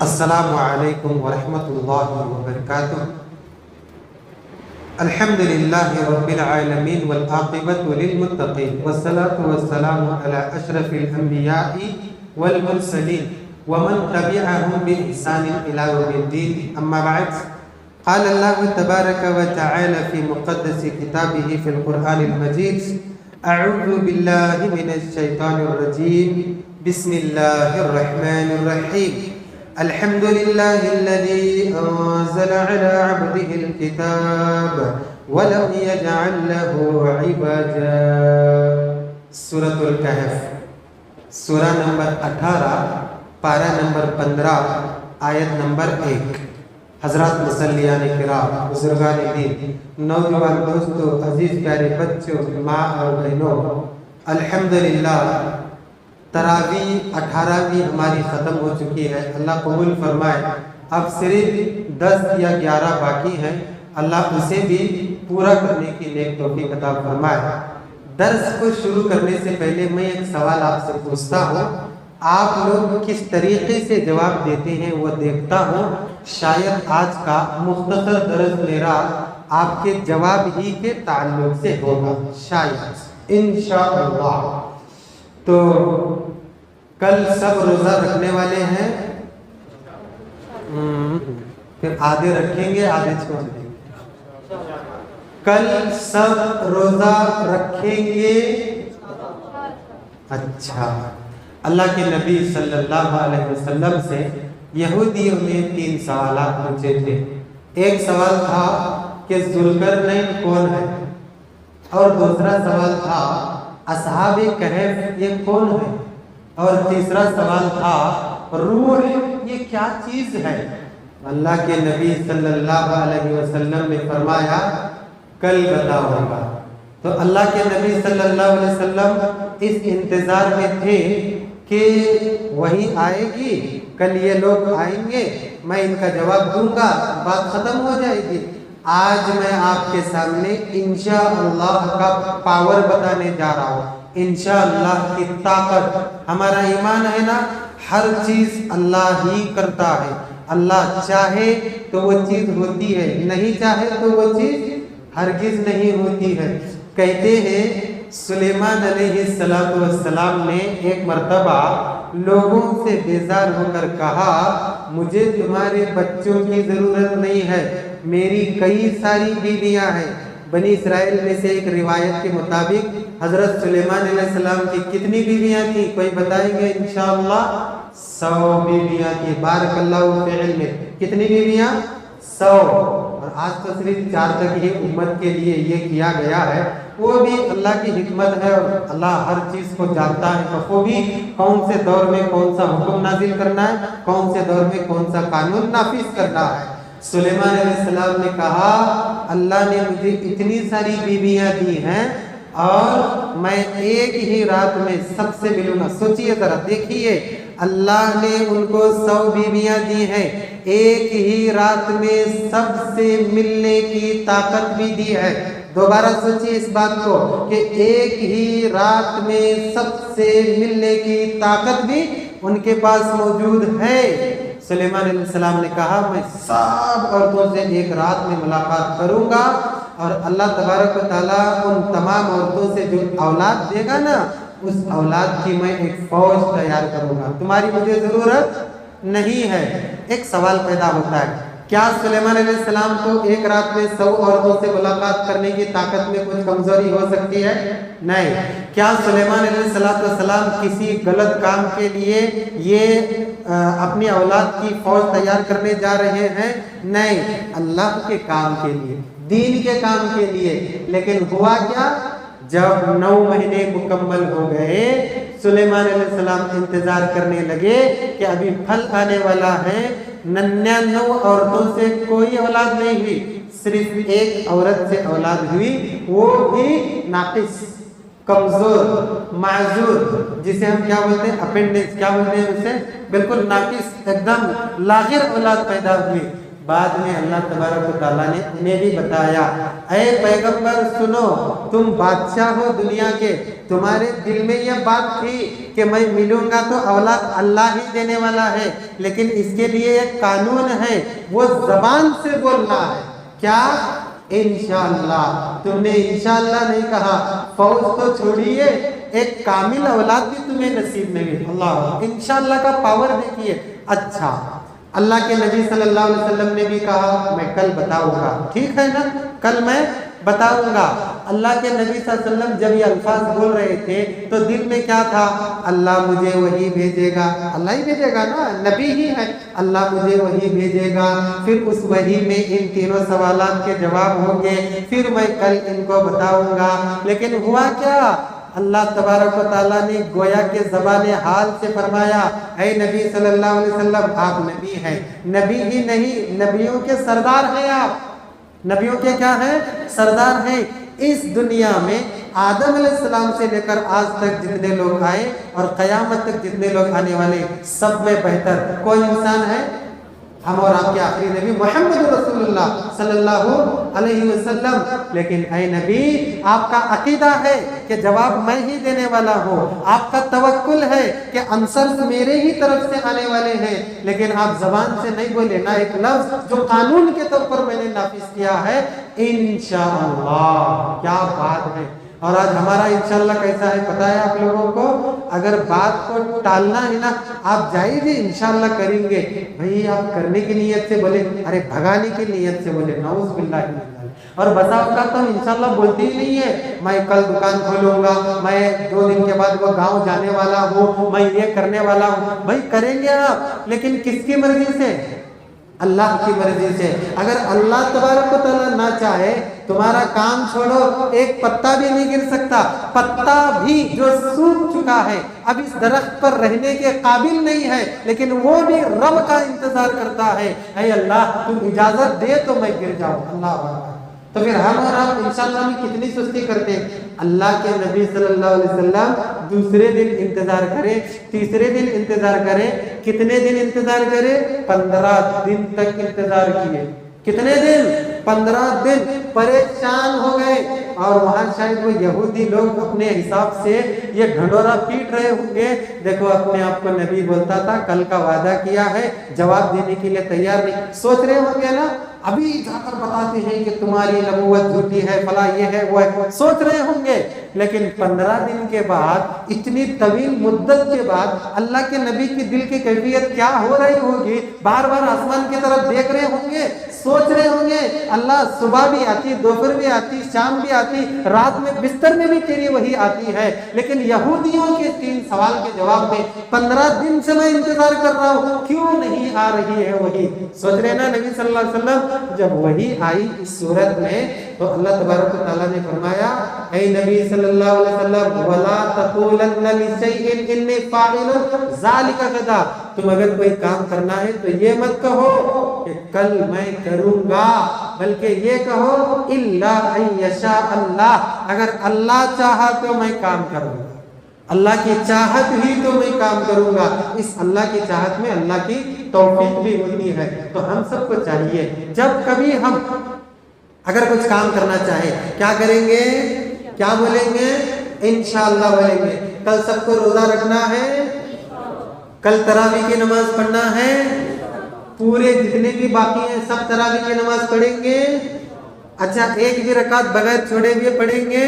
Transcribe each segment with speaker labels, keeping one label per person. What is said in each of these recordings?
Speaker 1: السلام علیکم ورحمۃ اللہ وبرکاتہ۔ الحمد للہ رب العالمین والعاقبۃ للمتقین والصلاة والسلام علی اشرف الانبیاء والمرسلین ومن تبعهم بإحسان إلى يوم الدین، اما بعد، قال اللہ تبارک وتعالی فی مقدس کتابہ فی القرآن المجید: اعوذ باللہ من الشیطان الرجیم، بسم اللہ الرحمن الرحیم۔ الحمد لله الذي أنزل على عبده الكتاب ولم يجعل له عوجا۔ سورة الکہف، سورہ نمبر 18، پارہ نمبر 15، آیت نمبر 1۔ حضرات مصلیان کرام، بزرگان دین، نوجوان دوستو، عزیز پیارے بچوں، ماں اور بہنوں، الحمدللہ تراویح 18ویں ہماری ختم ہو چکی ہے۔ اللہ قبول فرمائے۔ اب صرف 10 یا 11 باقی ہیں، اللہ اسے بھی پورا کرنے کی نیک توفیق عطا فرمائے۔ درس کو شروع کرنے سے پہلے میں ایک سوال آپ سے پوچھتا ہوں، آپ لوگ کس طریقے سے جواب دیتے ہیں وہ دیکھتا ہوں۔ شاید آج کا مختصر درس میرا آپ کے جواب ہی کے تعلق سے ہوگا، شاید انشاءاللہ۔ تو کل سب روزہ رکھنے والے ہیں؟ پھر آدھے رکھیں گے، آدھے چھوڑ دیں گے۔ کل سب روزہ رکھیں گے؟ اچھا۔ اللہ کے نبی صلی اللہ علیہ وسلم سے یہودیوں نے 3 سوالات پوچھے تھے۔ ایک سوال تھا کہ ذوالقرنین کون ہے، اور دوسرا سوال تھا اصحاب کہف یہ کون ہے، اور تیسرا سوال تھا روح یہ کیا چیز ہے۔ اللہ کے نبی صلی اللہ علیہ وسلم نے فرمایا کل بتاؤں گا۔ تو اللہ کے نبی صلی اللہ علیہ وسلم اس انتظار میں تھے کہ وہی آئے گی، کل یہ لوگ آئیں گے، میں ان کا جواب دوں گا، بات ختم ہو جائے گی۔ آج میں آپ کے سامنے انشاءاللہ کا پاور بتانے جا رہا ہوں، انشاءاللہ کی طاقت۔ ہمارا ایمان ہے نا، ہر چیز اللہ ہی کرتا ہے۔ اللہ چاہے تو وہ چیز ہوتی ہے، نہیں چاہے تو وہ چیز ہرگز نہیں ہوتی ہے۔ کہتے ہیں سلیمان علیہ السلام نے ایک مرتبہ لوگوں سے بیزار ہو کر کہا، مجھے تمہارے بچوں کی ضرورت نہیں ہے، میری کئی ساری بیویاں ہیں۔ بنی اسرائیل میں سے ایک روایت کے مطابق حضرت سلیمان علیہ السلام کی کتنی بیویاں تھیں؟ کوئی بتائیں گے؟ انشاءاللہ 100 بیویاں تھیں۔ بارک اللہ فعل میں کتنی بیویاں؟ 100۔ اور آج تو صرف 4 تک ہی امت کے لیے یہ کیا گیا ہے، وہ بھی اللہ کی حکمت ہے، اور اللہ ہر چیز کو جانتا ہے بخوبی کون سے دور میں کون سا حکم نازل کرنا ہے، کون سے دور میں کون سا قانون نافذ کرنا ہے۔ سلیمان علیہ السلام نے کہا اللہ نے مجھے اتنی ساری بیویاں دی ہیں اور میں ایک ہی رات میں سب سے ملوں گا۔ سوچئے ذرا، دیکھیے، اللہ نے ان کو 100 بیویاں دی ہیں، ایک ہی رات میں سب سے ملنے کی طاقت بھی دی ہے۔ دوبارہ سوچئے اس بات کو کہ ایک ہی رات میں سب سے ملنے کی طاقت بھی ان کے پاس موجود ہے۔ سلیمان علیہ السلام نے کہا میں سب عورتوں سے ایک رات میں ملاقات کروں گا، اور اللہ تبارک و تعالیٰ ان تمام عورتوں سے جو اولاد دے گا نا، اس اولاد کی میں ایک فوج تیار کروں گا، تمہاری مجھے ضرورت نہیں ہے۔ ایک سوال پیدا ہوتا ہے، کیا سلیمان علیہ السلام کو ایک رات میں 100 عورتوں سے ملاقات کرنے کی طاقت میں کچھ کمزوری ہو سکتی ہے؟ نہیں۔ کیا سلیمان علیہ السلام کسی غلط کام کے لیے یہ اپنی اولاد کی فوج تیار کرنے جا رہے ہیں؟ نہیں، اللہ کے کام کے لیے، دین کے کام کے لیے۔ لیکن ہوا کیا؟ جب 9 مہینے مکمل ہو گئے، سلیمان علیہ السلام انتظار کرنے لگے کہ ابھی پھل آنے والا ہے۔ 99 عورتوں سے کوئی اولاد نہیں ہوئی، صرف ایک عورت سے اولاد ہوئی، وہ بھی ناقص، کمزور، معذور، جسے ہم کیا بولتے ہیں؟ اپینڈکس، کیا بولتے ہیں اسے؟ بالکل ناقص، ایک دم لاغر اولاد پیدا ہوئی۔ بعد میں اللہ تبارک و تعالیٰ نے انہیں بھی بتایا، اے پیغمبر سنو، تم بادشاہ ہو دنیا کے، تمہارے دل میں یہ بات تھی کہ میں ملوں گا تو اولاد اللہ ہی دینے والا ہے، لیکن اس کے لیے ایک قانون ہے، وہ زبان سے بولنا ہے، کیا؟ انشاءاللہ۔ تم نے انشاءاللہ نہیں کہا، فوج تو چھوڑیے، ایک کامل اولاد بھی تمہیں نصیب نہیں۔ اللہ، انشاءاللہ کا پاور دیکھیے۔ اچھا، اللہ کے نبی صلی اللہ علیہ وسلم نے بھی کہا میں کل بتاؤں گا، ٹھیک ہے نا، کل میں بتاؤں گا۔ اللہ کے نبی صلی اللہ علیہ وسلم جب یہ الفاظ بول رہے تھے تو دل میں کیا تھا؟ اللہ مجھے وہی بھیجے گا، اللہ ہی بھیجے گا نا، نبی ہی ہے، اللہ مجھے وہی بھیجے گا، پھر اس وحی میں ان تینوں سوالات کے جواب ہوں گے، پھر میں کل ان کو بتاؤں گا۔ لیکن ہوا کیا؟ اللہ تبارک و تعالیٰ نے گویا کہ زبان حال سے فرمایا، اے نبی صلی اللہ علیہ وسلم آپ نبی ہیں، نبی ہی نہیں نبیوں کے سردار ہیں، آپ نبیوں کے کیا ہیں؟ سردار ہیں۔ اس دنیا میں آدم علیہ السلام سے لے کر آج تک جتنے لوگ آئے اور قیامت تک جتنے لوگ آنے والے، سب میں بہتر کوئی انسان ہے؟ ہم اور آپ کے آخری نبی محمد رسول اللہ صلی اللہ علیہ وسلم۔ لیکن اے نبی، آپ کا عقیدہ ہے کہ جواب میں ہی دینے والا ہوں، آپ کا توکل ہے کہ آنسرز میرے ہی طرف سے آنے والے ہیں، لیکن آپ زبان سے نہیں بولے نہ ایک لفظ جو قانون کے طور پر میں نے نافذ کیا ہے، انشاءاللہ۔ کیا بات ہے! اور آج ہمارا انشاءاللہ کیسا ہے پتہ ہے آپ لوگوں کو؟ اگر بات کو ٹالنا ہے نا، آپ جائیے جی انشاءاللہ کریں گے، بھئی آپ کرنے کی نیت سے بولے، ارے بھگانے کی نیت سے بولے، نعوذ باللہ من ذالک۔ اور بسا اوقات تو انشاءاللہ بولتے ہی نہیں ہے، میں کل دکان کھولوں گا، میں 2 دن کے بعد وہ گاؤں جانے والا ہوں، میں یہ کرنے والا ہوں۔ بھئی کریں گے آپ، لیکن کس کی مرضی سے؟ اللہ کی مرضی سے۔ اگر اللہ تبارک و تعالیٰ نہ چاہے، تمہارا کام چھوڑو، ایک پتا بھی نہیں گر سکتا، پتا بھی جو سوکھ چکا ہے، اب اس درخت پر رہنے کے قابل نہیں ہے، لیکن وہ بھی رب کا انتظار کرتا ہے، اے اللہ تم اجازت دے تو میں گر جاؤں۔ اللہ اکبر۔ تو پھر ہم اور آپ انشاءاللہ میں کتنی سستی کرتے ہیں۔ اللہ کے نبی صلی اللہ علیہ وسلم دوسرے دن انتظار کرے، تیسرے دن انتظار کرے، کتنے دن انتظار کرے؟ 15 دن تک انتظار کیے۔ کتنے دن؟ 15 دن۔ پریشان ہو گئے، اور وہاں شاید وہ یہودی لوگ اپنے حساب سے یہ ڈھنڈورا پیٹ رہے ہوں گے، دیکھو اپنے آپ کو نبی بولتا تھا، کل کا وعدہ کیا ہے، جواب دینے کے لیے تیار نہیں، سوچ رہے ہوں گے نا، ابھی جا کر بتاتے ہیں کہ تمہاری نبوت جھوٹی ہے، فلاں یہ ہے وہ ہے، سوچ رہے ہوں گے۔ لیکن 15 دن کے بعد، اتنی طویل مدت کے بعد، اللہ کے نبی کی دل کی کیفیت کیا ہو رہی ہوگی؟ بار بار آسمان کی طرف دیکھ رہے ہوں گے، سوچ رہے ہوں گے اللہ صبح بھی آتی، دوپہر بھی آتی، شام بھی آتی، رات میں بستر میں بھی تیری وہی آتی ہے، لیکن یہودیوں کے 3 سوال کے جواب میں 15 دن سے میں انتظار کر رہا ہوں، کیوں نہیں آ رہی ہے وہی؟ سوچ رہے نا نبی صلی اللہ علیہ وسلم جب وہی آئی اس صورت میں، تو اللہ تبارک و تعالیٰ نے فرمایا، اے نبی صلی اللہ علیہ وسلم وَلَا تَقُولَنَّ لِشَيْءٍ إِنِّي فَاعِلٌ ذَلِكَ غَدًا، تم اگر کوئی کام کرنا ہے تو یہ مت کہو کہ کل میں کروں گا، بلکہ یہ کہو إِلَّا أَن يَشَاءَ اللَّهُ، اگر اللہ چاہا تو میں کام کروں گا، اللہ کی چاہت ہی تو میں کام کروں گا۔ اس اللہ کی چاہت میں اللہ کی توفیق بھی ہوتی ہے۔ تو ہم سب کو چاہیے جب کبھی ہم اگر کچھ کام کرنا چاہے، کیا کریں گے؟ کیا بولیں گے؟ انشاءاللہ بولیں گے۔ کل سب کو روزہ رکھنا ہے، کل تراویح کی نماز پڑھنا ہے، پورے جتنے بھی باقی ہیں سب تراویح کی نماز پڑھیں گے۔ اچھا، ایک بھی رکعت بغیر چھوڑے ہوئے پڑھیں گے۔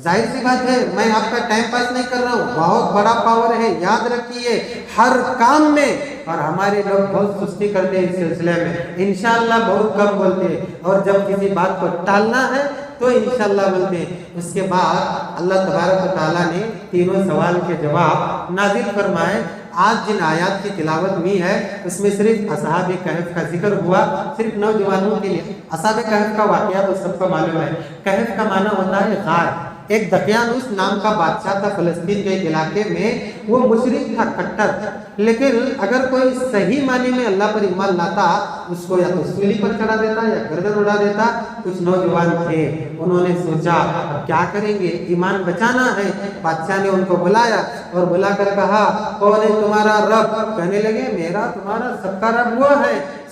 Speaker 1: ظاہر سی بات ہے، میں آپ کا ٹائم پاس نہیں کر رہا ہوں، بہت بڑا پاور ہے، یاد رکھیے ہر کام میں۔ اور ہمارے لوگ بہت سستی کرتے ہیں اس سلسلے میں، انشاءاللہ بہت کم بولتے ہیں، اور جب کسی بات کو ٹالنا ہے تو انشاءاللہ بولتے ہیں۔ اس کے بعد اللہ تبارک و تعالیٰ نے تینوں سوال کے جواب نازل فرمائے۔ آج جن آیات کی تلاوت ہوئی ہے اس میں صرف اصحاب کہف کا ذکر ہوا، صرف نوجوانوں کے لیے۔ اصحاب کہف کا واقعہ تو سب کو معلوم ہے، کہف کا معنی ہوتا ہے غار۔ ایک دقیانوس نام کا بادشاہ تھا فلسطین کے علاقے میں، وہ مشرک تھا کٹر، لیکن اگر کوئی صحیح معنی میں اللہ پر ایمان لاتا اس کو یا تو سولی پر چڑھا دیتا یا گردن اڑا دیتا۔ کچھ نوجوان تھے، انہوں نے سوچا اب کیا کریں گے، ایمان بچانا ہے۔ بادشاہ نے ان کو بلایا اور بلا کر کہا کون ہے تمہارا رب؟ کہنے لگے میرا تمہارا سب کا رب وہ ہے،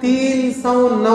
Speaker 1: 309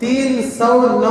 Speaker 1: 309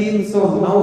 Speaker 1: 309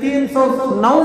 Speaker 1: 309